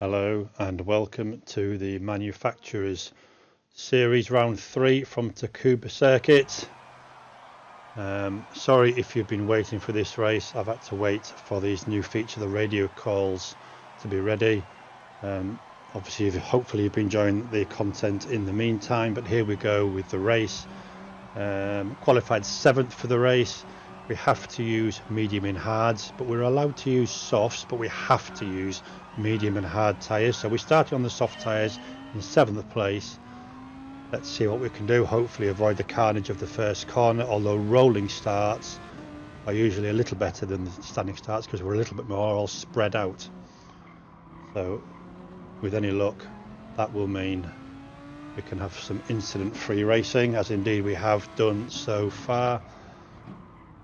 Hello and welcome to the Manufacturers Series Round 3 from Tsukuba Circuit. Sorry if you've been waiting for this race. I've had to wait for these new feature, the radio calls, to be ready. Obviously, hopefully you've been enjoying the content in the meantime, but here we go with the race. Qualified 7th for the race. We have to use medium and hards, but we're allowed to use softs, but we have to use medium and hard tyres. So we started on the soft tyres in 7th place. Let's see what we can do. Hopefully avoid the carnage of the first corner, although rolling starts are usually a little better than the standing starts because we're a little bit more all spread out. So with any luck, that will mean we can have some incident-free racing, as indeed we have done so far.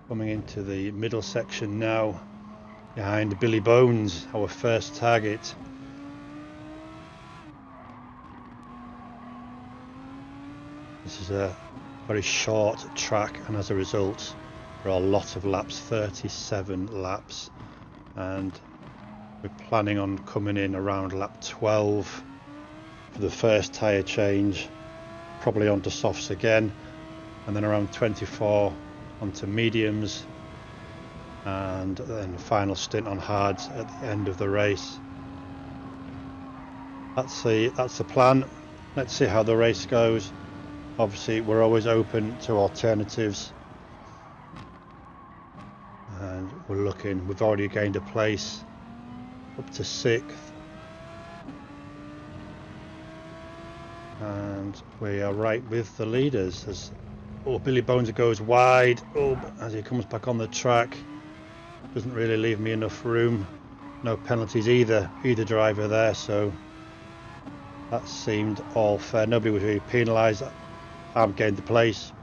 Coming into the middle section now, behind Billy Bones, our first target. This is a very short track, and as a result there are a lot of laps, 37 laps, and we're planning on coming in around lap 12 for the first tyre change, probably onto softs again, and then around 24 onto mediums, and then the final stint on hards at the end of the race. That's the plan. Let's see how the race goes. Obviously we're always open to alternatives, and we've already gained a place up to 6th, and we are right with the leaders. As Billy Bones goes wide, as he comes back on the track, doesn't really leave me enough room. No penalties either driver there, so that seemed all fair. Nobody was really penalised. I've gained the place,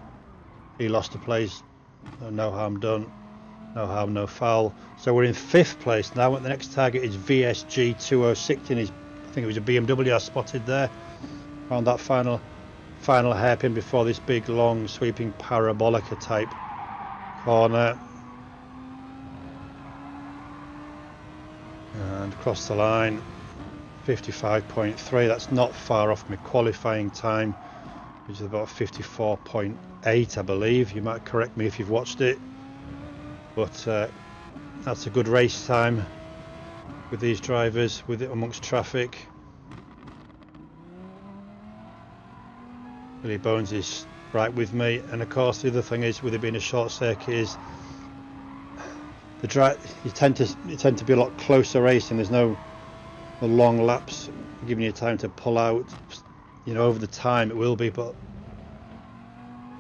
he lost the place, no harm done, no harm no foul. So we're in 5th place now, and the next target is VSG 2016. I think it was a BMW I spotted there around that final hairpin before this big long sweeping parabolica type corner, and across the line 55.3. that's not far off my qualifying time, which is about 54.8, I believe. You might correct me if you've watched it, but that's a good race time with these drivers, with it amongst traffic. Billy Bones is right with me, and of course the other thing is, with it being a short circuit, is you tend to be a lot closer racing. There's no long laps giving you time to pull out. Over the time it will be, but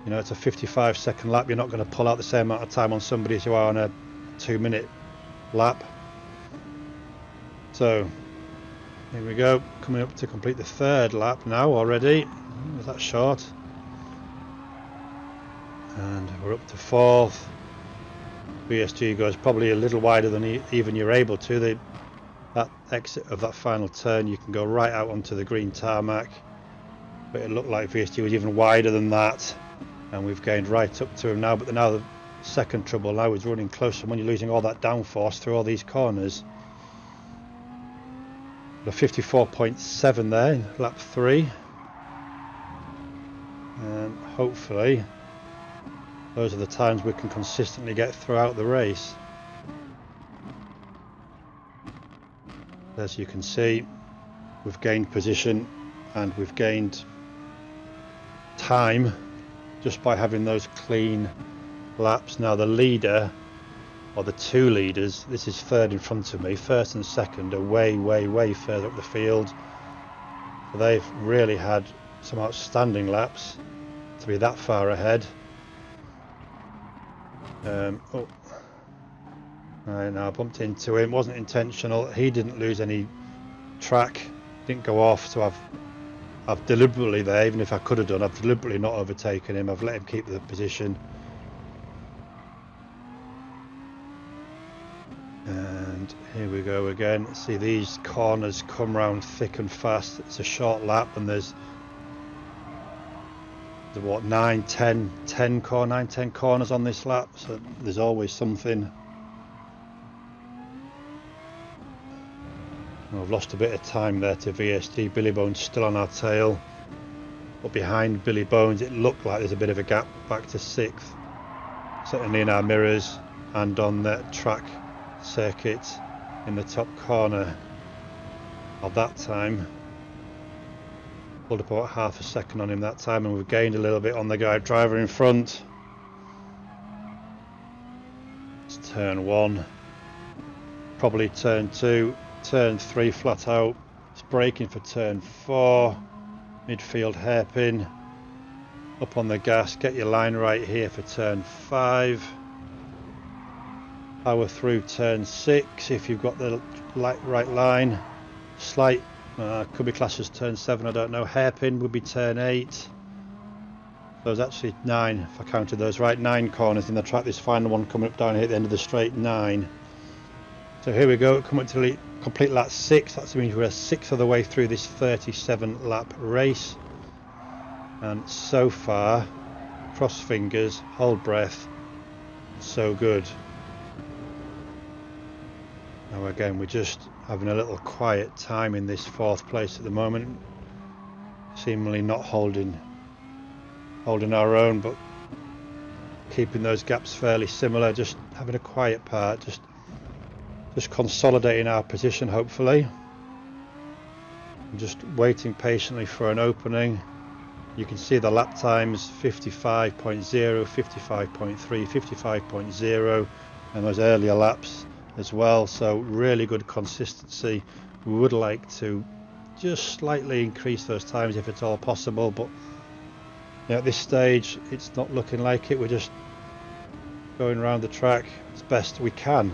it's a 55-second lap. You're not going to pull out the same amount of time on somebody as you are on a 2-minute lap. So here we go, coming up to complete the 3rd lap now already. Was that short? And we're up to 4th. VSG goes probably a little wider than even you're able to. That exit of that final turn, you can go right out onto the green tarmac, but it looked like VSG was even wider than that, and we've gained right up to him now. But now the second trouble now is running closer when you're losing all that downforce through all these corners. A 54.7 there in lap 3, and hopefully those are the times we can consistently get throughout the race. As you can see, we've gained position and we've gained time just by having those clean laps. Now the leader, or the 2 leaders, this is 3rd in front of me, 1st and 2nd are way further up the field, so they've really had some outstanding laps to be that far ahead. I now bumped into him, wasn't intentional. He didn't lose any track, didn't go off, so I've deliberately there, even if I could have done, I've deliberately not overtaken him. I've let him keep the position. And here we go again. See, these corners come round thick and fast. It's a short lap, and there's what, 10 corners on this lap, so there's always something. I've lost a bit of time there to VSG. Billy Bones still on our tail, but behind Billy Bones it looked like there's a bit of a gap back to 6th, certainly in our mirrors and on that track circuit in the top corner of that time. Pulled up about half a second on him that time, and we've gained a little bit on the driver in front. It's turn 1, probably turn 2, turn 3 flat out. It's braking for turn 4, midfield hairpin, up on the gas, get your line right here for turn 5, power through turn 6 if you've got the right line, slight could be classed as turn 7, I don't know, hairpin would be turn 8. There's actually 9 if I counted those right, 9 corners in the track. This final one coming up down here at the end of the straight, 9. So here we go, coming to complete lap 6. That means we're 1/6 of the way through this 37 lap race, and so far, cross fingers, hold breath, so good. Now again, we're just having a little quiet time in this 4th place at the moment, seemingly not holding our own, but keeping those gaps fairly similar, just having a quiet part, just consolidating our position hopefully, and just waiting patiently for an opening. You can see the lap times 55.0, 55.3, 55.0, and those earlier laps as well, so really good consistency. We would like to just slightly increase those times if at all possible, but at this stage it's not looking like it. We're just going around the track as best we can.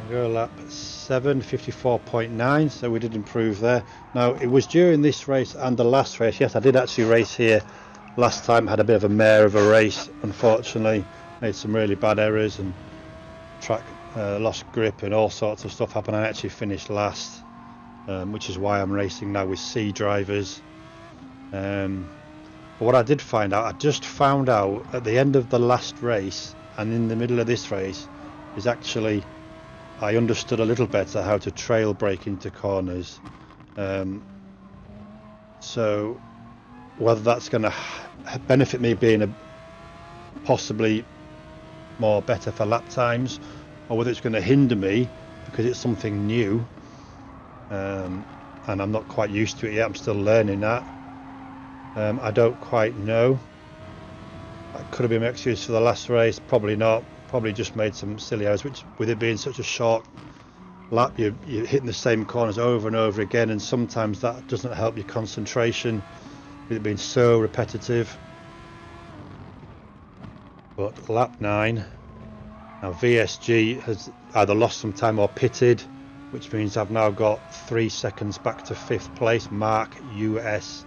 Go lap 7, 54.9, so we did improve there. Now it was during this race and the last race, yes I did actually race here last time, had a bit of a mare of a race, unfortunately made some really bad errors and track lost grip and all sorts of stuff happened. I actually finished last, which is why I'm racing now with C drivers. But what I did find out, I just found out at the end of the last race and in the middle of this race, is actually I understood a little better how to trail brake into corners. So whether that's going to benefit me being possibly more better for lap times, or whether it's going to hinder me because it's something new, and I'm not quite used to it yet, I'm still learning that. I don't quite know. That could have been my excuse for the last race, probably not. Probably just made some silly errors, which with it being such a short lap, you're hitting the same corners over and over again, and sometimes that doesn't help your concentration with it being so repetitive. But lap 9, now VSG has either lost some time or pitted, which means I've now got 3 seconds back to 5th place, Mark USK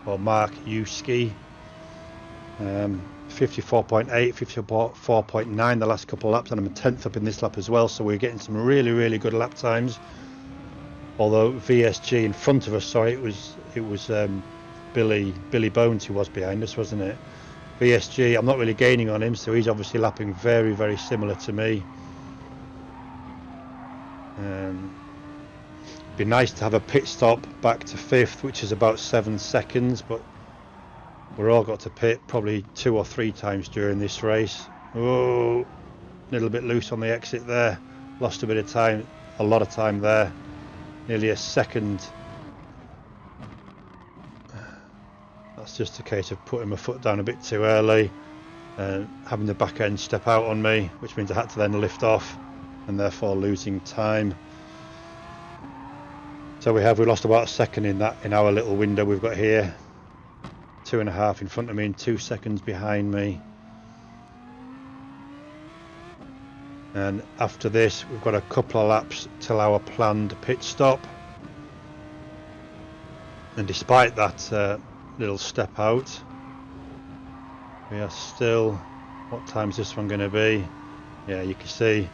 or Mark Uski. 54.8, 54.9 the last couple of laps, and I'm a 10th up in this lap as well, so we're getting some really good lap times. Although VSG in front of us, sorry, it was Billy Bones who was behind us, wasn't it? VSG, I'm not really gaining on him, so he's obviously lapping very similar to me. Be nice to have a pit stop back to 5th, which is about 7 seconds, but we're all got to pit probably 2 or 3 times during this race. Oh, a little bit loose on the exit there. Lost a bit of time, a lot of time there. Nearly a second. That's just a case of putting my foot down a bit too early and having the back end step out on me, which means I had to then lift off and therefore losing time. So we lost about a second in our little window we've got here. 2.5 in front of me and 2 seconds behind me. And after this we've got a couple of laps till our planned pit stop, and despite that little step out, we are still, what time's this one going to be? Yeah, you can see,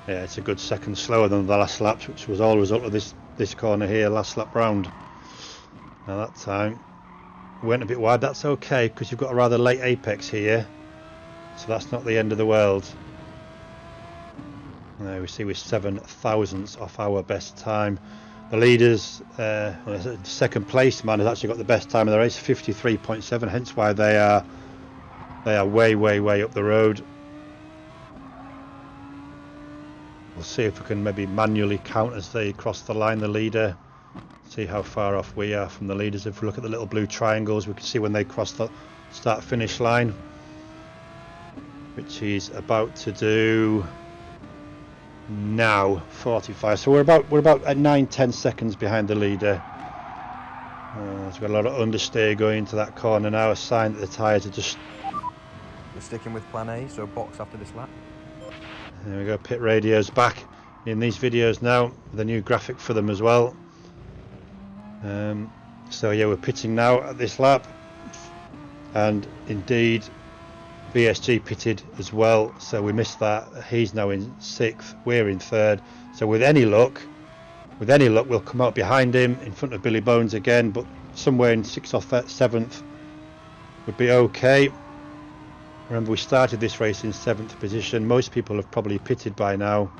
yeah, it's a good second slower than the last laps, which was all a result of this corner here, last lap round. Now that time went a bit wide. That's okay, because you've got a rather late apex here, so that's not the end of the world. There we see we're 7 thousandths off our best time. The leaders, second place man, has actually got the best time of the race, 53.7, hence why they are way up the road. We'll see if we can maybe manually count as they cross the line, the leader. See how far off we are from the leaders. If we look at the little blue triangles, we can see when they cross the start finish line, which he's about to do now, 45. So we're about at 9-10 seconds behind the leader. There's got a lot of understeer going into that corner now, a sign that the tyres are just... We're sticking with plan A, so box after this lap. There we go, pit radio's back in these videos now, with a new graphic for them as well. So yeah, we're pitting now at this lap, and indeed BSG pitted as well, so we missed that. He's now in 6th, we're in 3rd, so with any luck we'll come out behind him in front of Billy Bones again, but somewhere in 6th or 7th would be okay. Remember, we started this race in 7th position. Most people have probably pitted by now,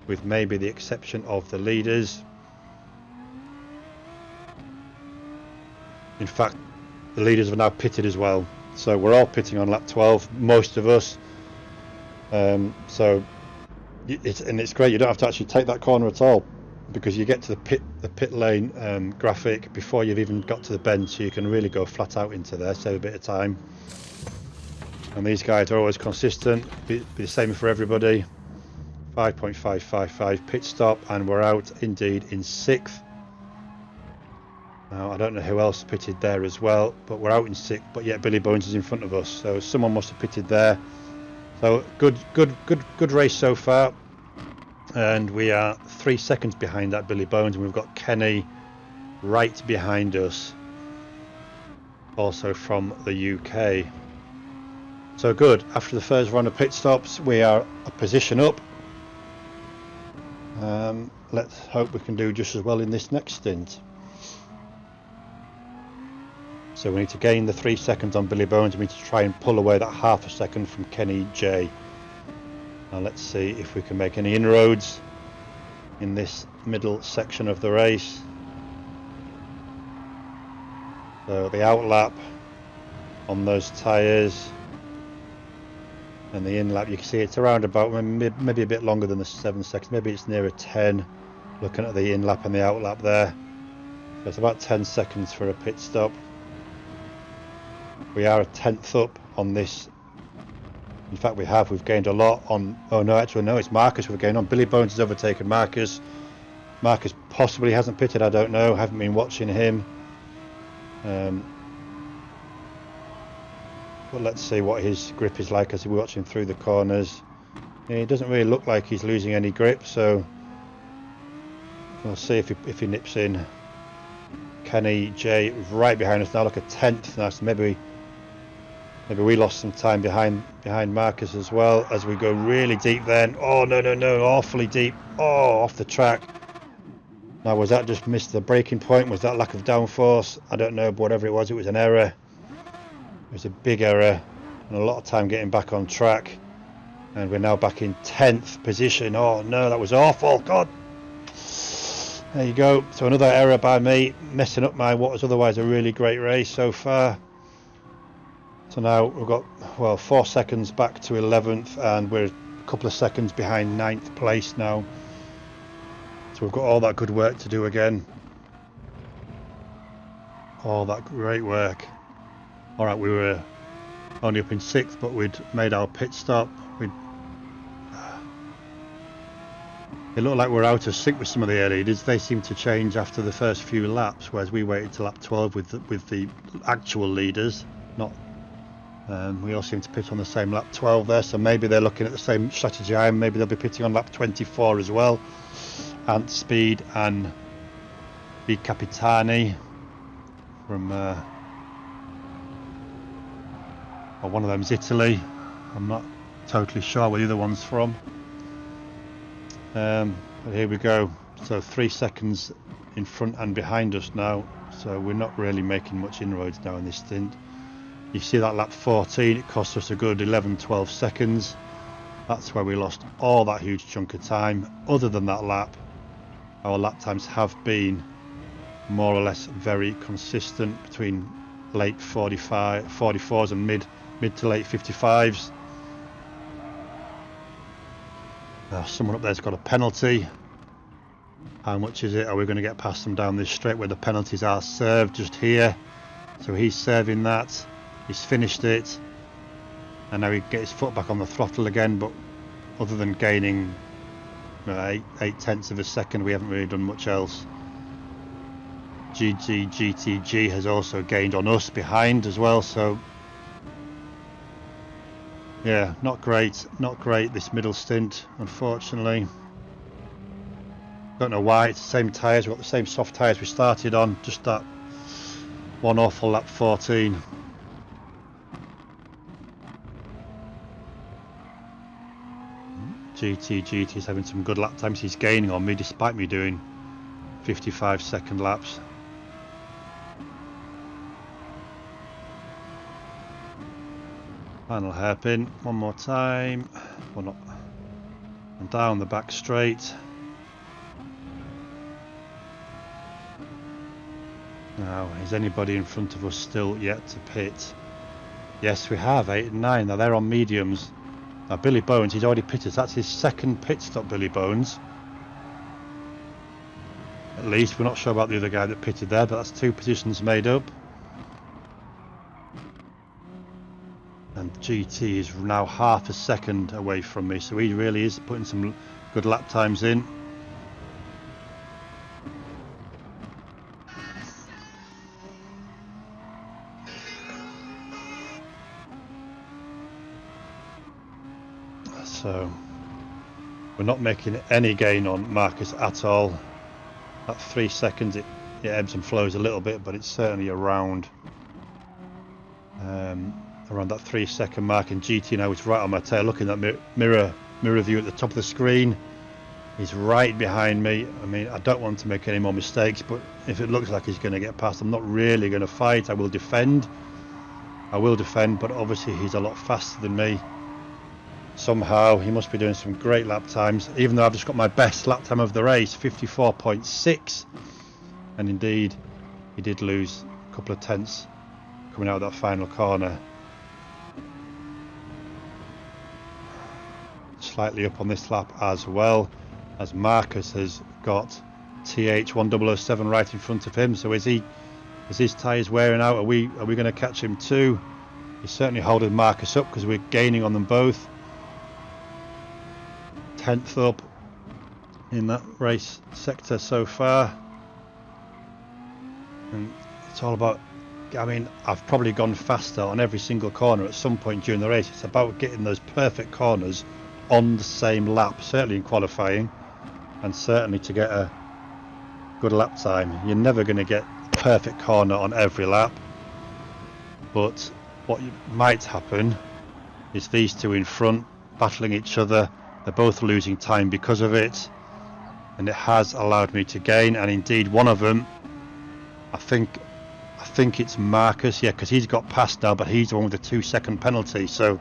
with maybe the exception of the leaders. In fact, the leaders have now pitted as well, so we're all pitting on lap 12, most of us. So it's great, you don't have to actually take that corner at all, because you get to the pit lane graphic before you've even got to the bend, so you can really go flat out into there, save a bit of time. And these guys are always consistent, be the same for everybody. 5.555 pit stop, and we're out indeed in 6th. Now I don't know who else pitted there as well, but we're out in 6th, but yet Billy Bones is in front of us, so someone must have pitted there. So good race so far, and we are 3 seconds behind that Billy Bones, and we've got Kenny right behind us, also from the UK. So good, after the first round of pit stops we are a position up. Let's hope we can do just as well in this next stint. So we need to gain the 3 seconds on Billy Bones. We need to try and pull away that half a second from Kenny J. Now let's see if we can make any inroads in this middle section of the race. So the outlap on those tyres, and the in lap, you can see it's around about maybe a bit longer than the 7 seconds, maybe it's nearer 10, looking at the in lap and the out lap there. So it's about 10 seconds for a pit stop. We are a 10th up on this. In fact, we've gained a lot on... Oh no, actually no, it's Marcus we've gained on. Billy Bones has overtaken Marcus. Marcus possibly hasn't pitted, I don't know, haven't been watching him. But let's see what his grip is like as we watch him through the corners. Yeah, he doesn't really look like he's losing any grip, so we'll see if he nips in. Kenny J right behind us now, like a 10th now, so maybe we lost some time behind Marcus as well, as we go really deep then. Oh no, awfully deep. Oh, off the track. Now was that just missed the braking point? Was that lack of downforce? I don't know, but whatever it was an error. It was a big error and a lot of time getting back on track, and we're now back in 10th position. Oh no, that was awful. God, there you go. So another error by me, messing up what was otherwise a really great race so far. So now we've got 4 seconds back to 11th, and we're a couple of seconds behind 9th place now, so we've got all that good work to do again, all that great work. Alright, we were only up in 6th, but we'd made our pit stop. It looked like we're out of sync with some of the early leaders. They seemed to change after the first few laps, whereas we waited till lap 12 with the actual leaders. Not we all seem to pit on the same lap 12 there, so maybe they're looking at the same strategy I am. Maybe they'll be pitting on lap 24 as well. Ant Speed and B Capitani from well, one of them's Italy. I'm not totally sure where the other one's from. But here we go. So 3 seconds in front and behind us now. so we're not really making much inroads now in this stint. You see that lap 14, it cost us a good 11-12 seconds. That's where we lost all that huge chunk of time. Other than that lap, our lap times have been more or less very consistent between late 44s and mid to late 55s. Someone up there's got a penalty. How much is it? Are we going to get past them down this straight where the penalties are served? Just here. So he's serving that. He's finished it. And now he gets his foot back on the throttle again, but other than gaining 8/10 of a second, we haven't really done much else. GTG has also gained on us behind as well, so yeah, not great this middle stint, unfortunately. Don't know why. It's the same tyres, we've got the same soft tyres we started on, just that one awful lap 14. GT is having some good lap times. He's gaining on me despite me doing 55-second laps. Final hairpin, one more time. Well, not. And down the back straight. Now, is anybody in front of us still yet to pit? Yes, we have, 8 and 9. Now they're on mediums. Now Billy Bones, he's already pitted. That's his second pit stop, Billy Bones. At least, we're not sure about the other guy that pitted there, but that's 2 positions made up. And GT is now half a second away from me, so he really is putting some good lap times in. So we're not making any gain on Marcus at all. At 3 seconds it ebbs and flows a little bit, but it's certainly around that 3 second mark, and GT now is right on my tail. Looking at mirror view at the top of the screen, he's right behind me. I mean, I don't want to make any more mistakes, but if it looks like he's going to get past, I'm not really going to fight. I will defend, but obviously he's a lot faster than me. Somehow he must be doing some great lap times, even though I've just got my best lap time of the race, 54.6, and indeed he did lose a couple of tenths coming out of that final corner. Slightly up on this lap as well, as Marcus has got TH1007 right in front of him. So is his tyres wearing out? Are we going to catch him too? He's certainly holding Marcus up because we're gaining on them both. 10th up in that race sector so far, and it's all about, I mean, I've probably gone faster on every single corner at some point during the race. It's about getting those perfect corners on the same lap, certainly in qualifying, and certainly to get a good lap time. You're never going to get a perfect corner on every lap, but what might happen is these two in front battling each other. They're both losing time because of it, and it has allowed me to gain. And indeed, one of them, I think it's Marcus, yeah, because he's got past now, but he's the one with the 2 second penalty. So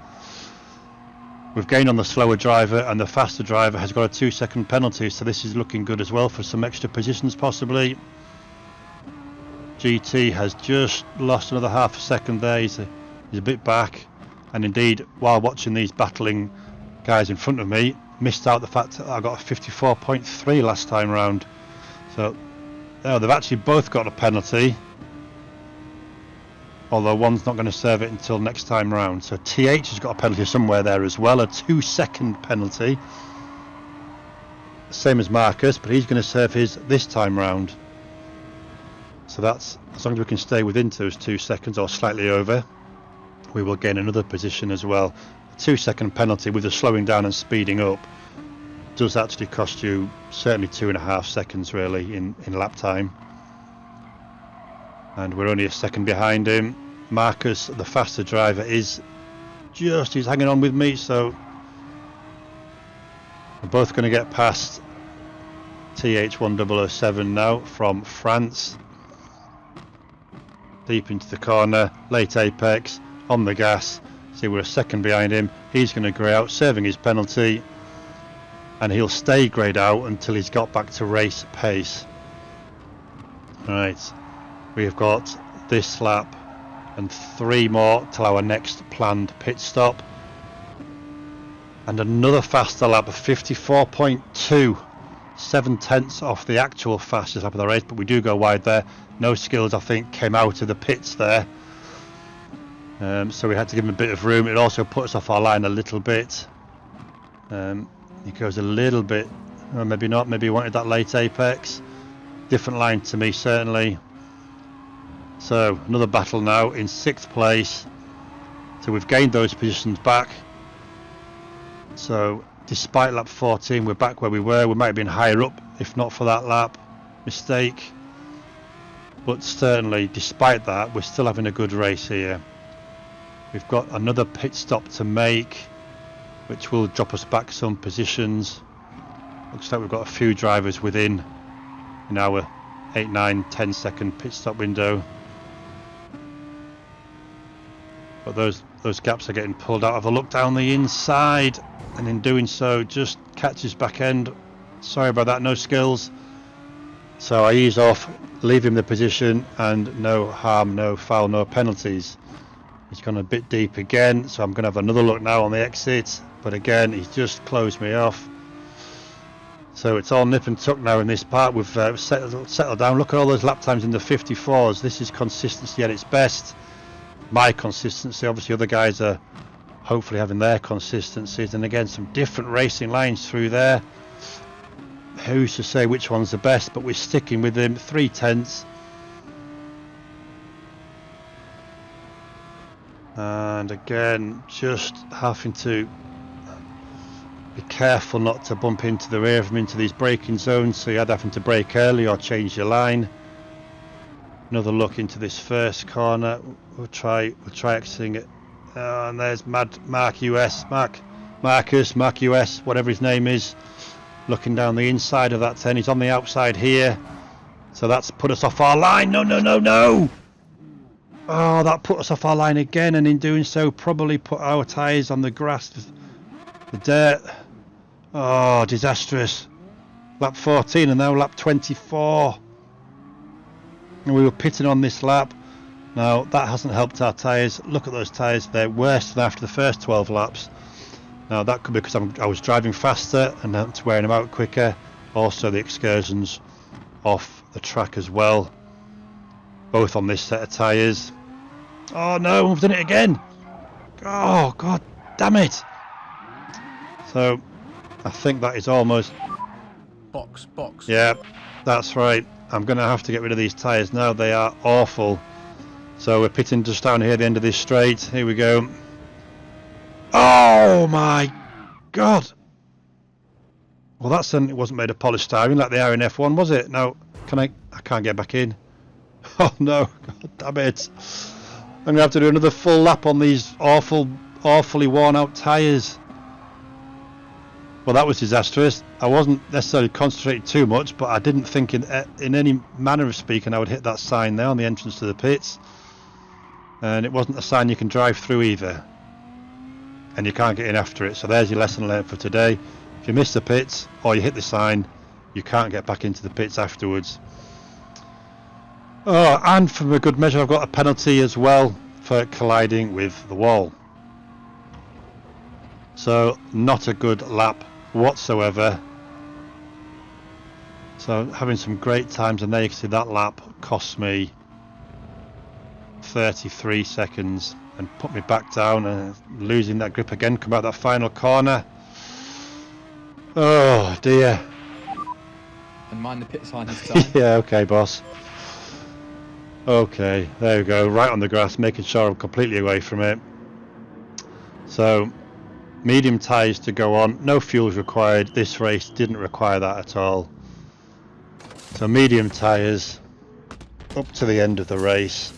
we've gained on the slower driver, and the faster driver has got a 2 second penalty. So this is looking good as well for some extra positions possibly. GT has just lost another half a second there. He's a bit back, and indeed, while watching these battling guys in front of me, missed out the fact that I got a 54.3 last time round. So they've actually both got a penalty, although one's not going to serve it until next time round. So TH has got a penalty somewhere there as well, a 2 second penalty, same as Marcus, but he's going to serve his this time round. So that's, as long as we can stay within those 2 seconds or slightly over, we will gain another position as well. 2 second penalty with the slowing down and speeding up does actually cost you certainly 2.5 seconds really in lap time, and we're only a second behind him. Marcus, the faster driver, he's hanging on with me, so we're both going to get past TH1007 now from France. deep into the corner, late apex, on the gas. See, we're a second behind him. He's going to grey out, serving his penalty, and he'll stay greyed out until he's got back to race pace. Right, we've got this lap and 3 more till our next planned pit stop, and another faster lap of 54.2, 7/10 off the actual fastest lap of the race, but we do go wide there. No skills, I think, came out of the pits there, so we had to give him a bit of room. It also put us off our line a little bit. He goes a little bit, maybe not, maybe he wanted that late apex. Different line to me, certainly. So another battle now in 6th place. So we've gained those positions back. So despite lap 14, we're back where we were. We might have been higher up if not for that lap mistake. But certainly, despite that, we're still having a good race here. We've got another pit stop to make, which will drop us back some positions. Looks like we've got a few drivers within in our 8, 9, 10 second pit stop window. But those gaps are getting pulled out. Have a look down the inside, and in doing so just catches back end. Sorry about that, no skills. So I ease off, leave him the position, and no harm, no foul, no penalties. He's gone a bit deep again, so I'm going to have another look now on the exit, but again he's just closed me off. So it's all nip and tuck now in this part. We've settled down. Look at all those lap times in the 54s. This is consistency at its best. My consistency, obviously other guys are hopefully having their consistencies, and again some different racing lines through there. Who's to say which one's the best, but we're sticking with him. 3/10. And again, just having to be careful not to bump into the rear of him into these braking zones, so you're either having to brake early or change your line. Another look into this first corner. We'll try exiting it. And there's Mark US, Mark US, whatever his name is, looking down the inside of that 10. He's on the outside here, so that's put us off our line. No! Oh, that put us off our line again, and in doing so probably put our tyres on the grass, the dirt. Oh, disastrous. Lap 14 and now lap 24. And we were pitting on this lap. Now that hasn't helped our tyres. Look at those tyres, they're worse than after the first 12 laps. Now that could be because I was driving faster and had to wear them out quicker. Also the excursions off the track as well, both on this set of tyres. Oh no, we've done it again. Oh god damn it. So I think that is almost box. Yeah, that's right. I'm going to have to get rid of these tyres now. They are awful. So we're pitting just down here at the end of this straight. Here we go. Oh my god. Well, that certainly wasn't made of polished styrene like they are in F1, was it? Now, I can't get back in. Oh no, god damn it. I'm going to have to do another full lap on these awfully worn out tyres. Well, that was disastrous. I wasn't necessarily concentrating too much, but I didn't think in any manner of speaking I would hit that sign there on the entrance to the pits. And it wasn't a sign you can drive through either. And you can't get in after it. So there's your lesson learned for today. If you miss the pits or you hit the sign, you can't get back into the pits afterwards. Oh, and for a good measure, I've got a penalty as well for colliding with the wall. So not a good lap whatsoever. So having some great times, and there you can see that lap cost me 33 seconds and put me back down, and losing that grip again, come out that final corner. Oh dear. And mind the pit sign this time. Yeah, okay boss. Okay, there we go, right on the grass, making sure I'm completely away from it. So medium tyres to go on, no fuels required. This race didn't require that at all. So medium tyres up to the end of the race.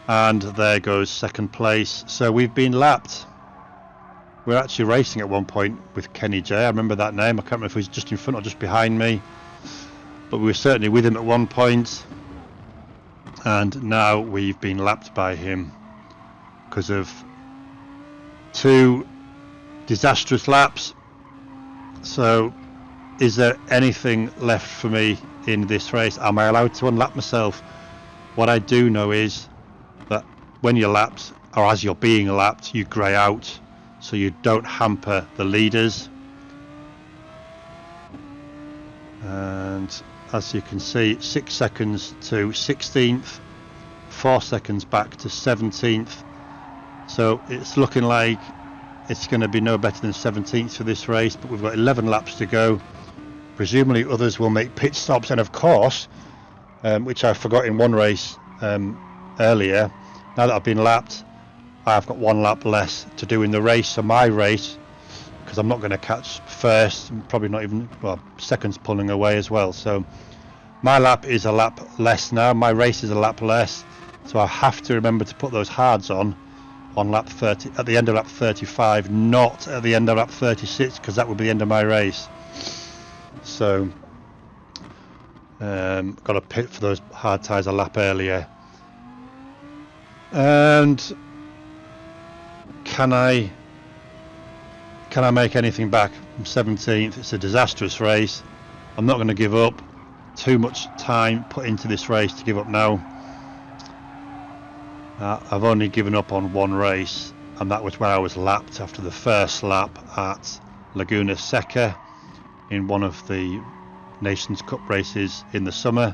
And there goes second place. So we've been lapped. We're actually racing at one point with Kenny J. I remember that name. I can't remember if he was just in front or just behind me, but we were certainly with him at one point. and now we've been lapped by him because of 2 disastrous laps. So is there anything left for me in this race? Am I allowed to unlap myself? What I do know is that when you're lapped, or as you're being lapped, you grey out, so you don't hamper the leaders. And as you can see, 6 seconds to 16th, 4 seconds back to 17th. So it's looking like it's going to be no better than 17th for this race, but we've got 11 laps to go. Presumably others will make pit stops, and of course, which I forgot in one race earlier, now that I've been lapped, I've got 1 lap less to do in the race. So my race, because I'm not going to catch first, probably not even, well, seconds pulling away as well, so my lap is a lap less now, my race is a lap less, so I have to remember to put those hards on lap 30, at the end of lap 35, not at the end of lap 36, because that would be the end of my race. So got to pit for those hard tyres a lap earlier. And can I make anything back? I'm 17th. It's a disastrous race. I'm not going to give up. Too much time put into this race to give up now. I've only given up on one race, and that was when I was lapped after the first lap at Laguna Seca in one of the Nations Cup races in the summer.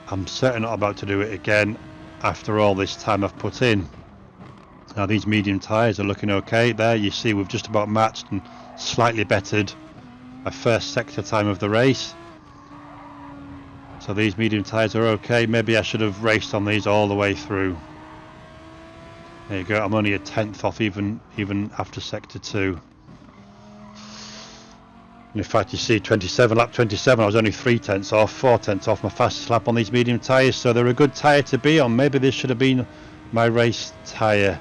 I'm certainly not about to do it again after all this time I've put in. Now these medium tyres are looking okay. There you see we've just about matched and slightly bettered my first sector time of the race. So these medium tyres are okay. Maybe I should have raced on these all the way through. There you go, I'm only a 10th off even after sector 2. And in fact you see lap 27 I was only 3/10 off, 4/10 off my fastest lap on these medium tyres, so they're a good tyre to be on. Maybe this should have been my race tyre.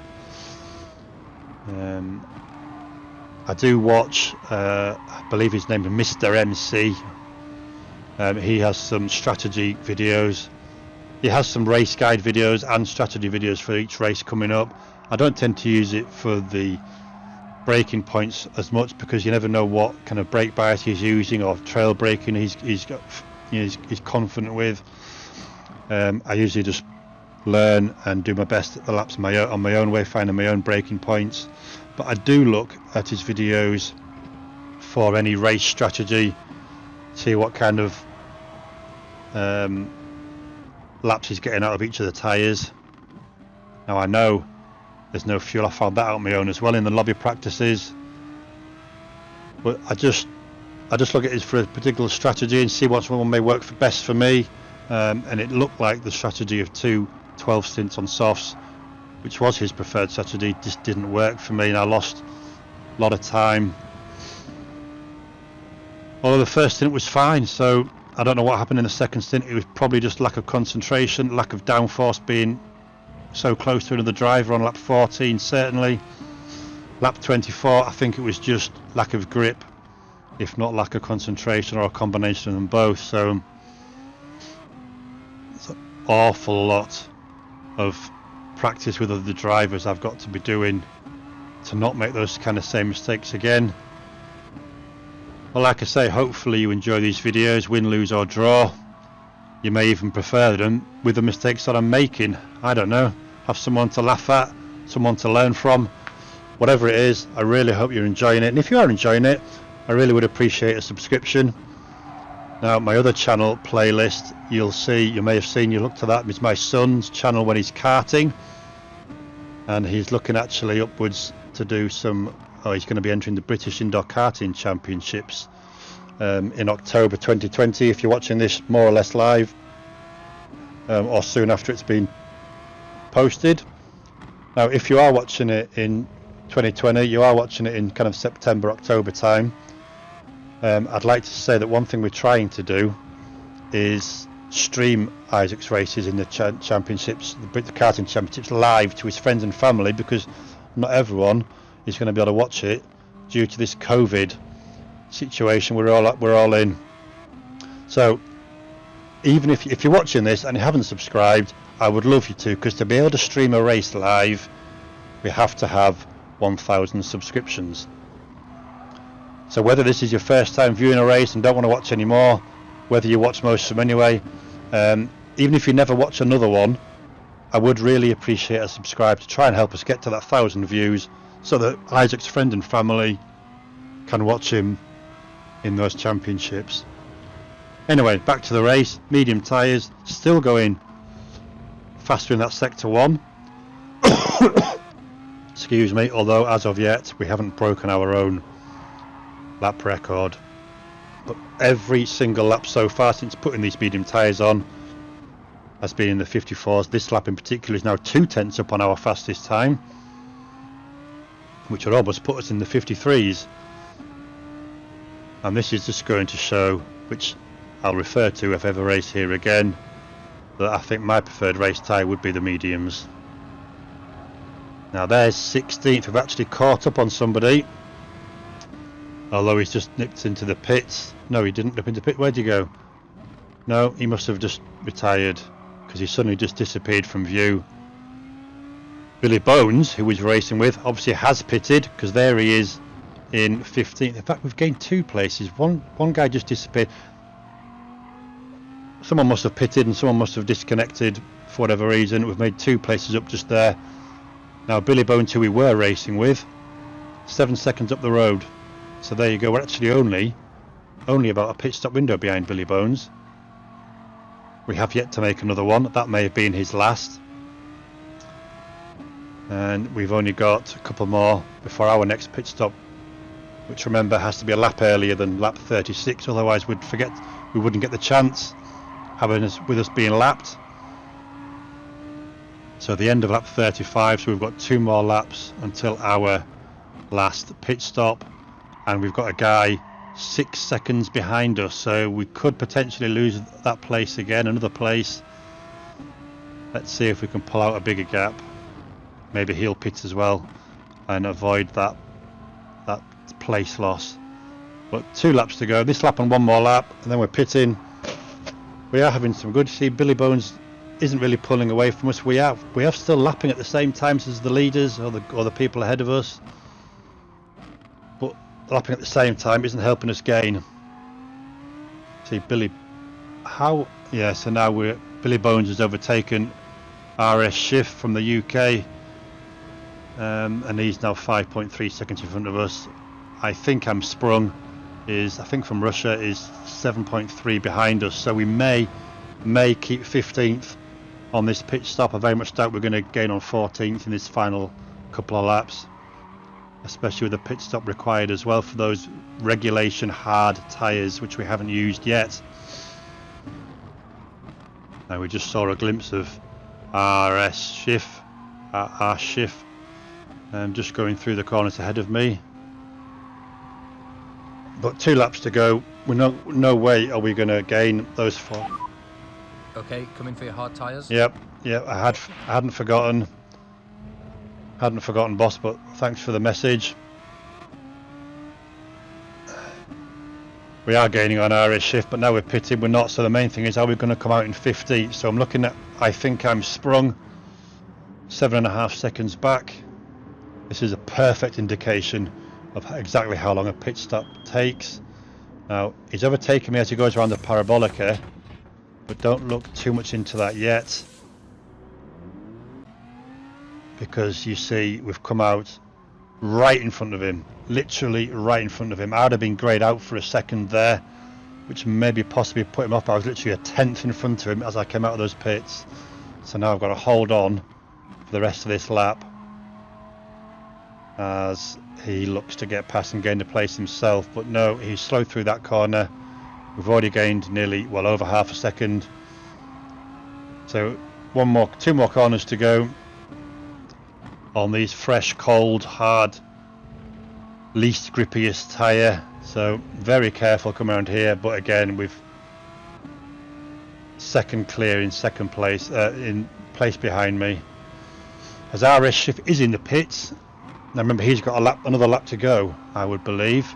I do watch, I believe his name is Mr. MC. He has some strategy videos. He has some race guide videos and strategy videos for each race coming up. I don't tend to use it for the braking points as much, because you never know what kind of brake bias he's using or trail braking he's confident with. I usually just learn and do my best at the laps on my own way, finding my own braking points. But I do look at his videos for any race strategy, see what kind of laps he's getting out of each of the tyres. Now I know there's no fuel. I found that out on my own as well in the lobby practices. But I just look at it for a particular strategy and see which one may work best for me. And it looked like the strategy of 2 12 stints on softs, which was his preferred strategy, just didn't work for me, and I lost a lot of time. Although the first stint was fine, so I don't know what happened in the second stint. It was probably just lack of concentration, lack of downforce, being so close to another driver on lap 14 certainly. Lap 24 I think it was just lack of grip, if not lack of concentration, or a combination of them both. So it's an awful lot of practice with other drivers I've got to be doing to not make those kind of same mistakes again. Well, like I say, hopefully you enjoy these videos, win, lose or draw. You may even prefer them with the mistakes that I'm making. I don't know. Have someone to laugh at, someone to learn from. Whatever it is, I really hope you're enjoying it. And if you are enjoying it, I really would appreciate a subscription. Now, my other channel playlist, you may have seen, you look to that, is my son's channel when he's karting. And he's looking actually upwards to do some, he's going to be entering the British Indoor Karting Championships in October 2020, if you're watching this more or less live, or soon after it's been posted. Now, if you are watching it in 2020, you are watching it in kind of September, October time, I'd like to say that one thing we're trying to do is stream Isaac's races in the championships, the karting championships, live to his friends and family, because not everyone is going to be able to watch it due to this COVID situation we're all in. So even if you're watching this and you haven't subscribed, I would love you to, because to be able to stream a race live, we have to have 1,000 subscriptions. So whether this is your first time viewing a race and don't want to watch anymore, whether you watch most of them anyway, even if you never watch another one, I would really appreciate a subscribe to try and help us get to that 1,000 views, so that Isaac's friend and family can watch him in those championships. Anyway, back to the race. Medium tyres, still going faster in that sector 1. Excuse me, although as of yet we haven't broken our own lap record. But every single lap so far since putting these medium tyres on has been in the 54s. This lap in particular is now 2 tenths up on our fastest time, which would almost put us in the 53s. And this is just going to show, which I'll refer to if ever race here again, that I think my preferred race tyre would be the mediums. Now there's 16th. We've actually caught up on somebody, although he's just nipped into the pits. No, he didn't nip into the pit. Where'd he go? No, he must have just retired, because he suddenly just disappeared from view. Billy Bones, who he's racing with, obviously has pitted, because there he is in 15th. In fact, we've gained 2 places. One guy just disappeared. Someone must have pitted and someone must have disconnected for whatever reason. We've made 2 places up just there. Now Billy Bones, who we were racing with, 7 seconds up the road. So there you go. We're actually only about a pit stop window behind Billy Bones. We have yet to make another one. That may have been his last. And we've only got a couple more before our next pit stop, which, remember, has to be a lap earlier than lap 36, otherwise we wouldn't get the chance having us being lapped. So the end of lap 35, so we've got 2 more laps until our last pit stop, and we've got a guy 6 seconds behind us, so we could potentially lose that place again, another place. Let's see if we can pull out a bigger gap. Maybe he'll pit as well and avoid that place loss. But 2 laps to go. This lap and 1 more lap, and then we're pitting. We are having some good. See, Billy Bones isn't really pulling away from us. We have still lapping at the same times as the leaders or the people ahead of us. But lapping at the same time isn't helping us gain. See, Billy, how? Yeah. So now Billy Bones has overtaken RS Schiff from the UK, and he's now 5.3 seconds in front of us. I think I'm sprung. I think from Russia is 7.3 behind us, so we may keep 15th on this pit stop. I very much doubt we're going to gain on 14th in this final couple of laps, especially with the pit stop required as well for those regulation hard tyres, which we haven't used yet. Now we just saw a glimpse of RS Schiff, just going through the corners ahead of me. But 2 laps to go. We're no way are we going to gain those 4. Okay, coming for your hard tyres. Yep. I hadn't forgotten, boss. But thanks for the message. We are gaining on RS Shift, but now we're pitting. We're not. So the main thing is, are we going to come out in 50? So I'm looking at. I think I'm sprung 7.5 seconds back. This is a perfect indication of exactly how long a pit stop takes. Now he's overtaken me as he goes around the parabolica, but don't look too much into that yet, because you see we've come out right in front of him, literally right in front of him. I'd have been greyed out for a second there, which maybe possibly put him off. I was literally a tenth in front of him as I came out of those pits, so now I've got to hold on for the rest of this lap as he looks to get past and gain the place himself. But no, he's slow through that corner. We've already gained nearly, well, over half a second. So 2 more corners to go on these fresh, cold, hard, least grippiest tyre. So very careful coming around here. But again, we've second clear in second place, in place behind me. As RS Schiff is in the pits. Now remember, he's got another lap to go, I would believe.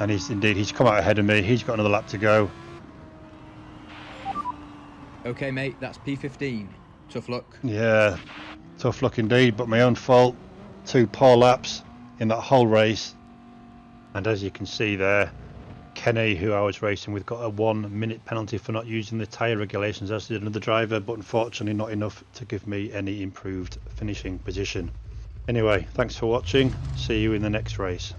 And he's come out ahead of me. He's got another lap to go. Okay, mate, that's P15. Tough luck. Yeah, tough luck indeed, but my own fault. 2 poor laps in that whole race. And as you can see there, Kenny, who I was racing with, got a 1 minute penalty for not using the tyre regulations, as did another driver, but unfortunately not enough to give me any improved finishing position. Anyway, thanks for watching. See you in the next race.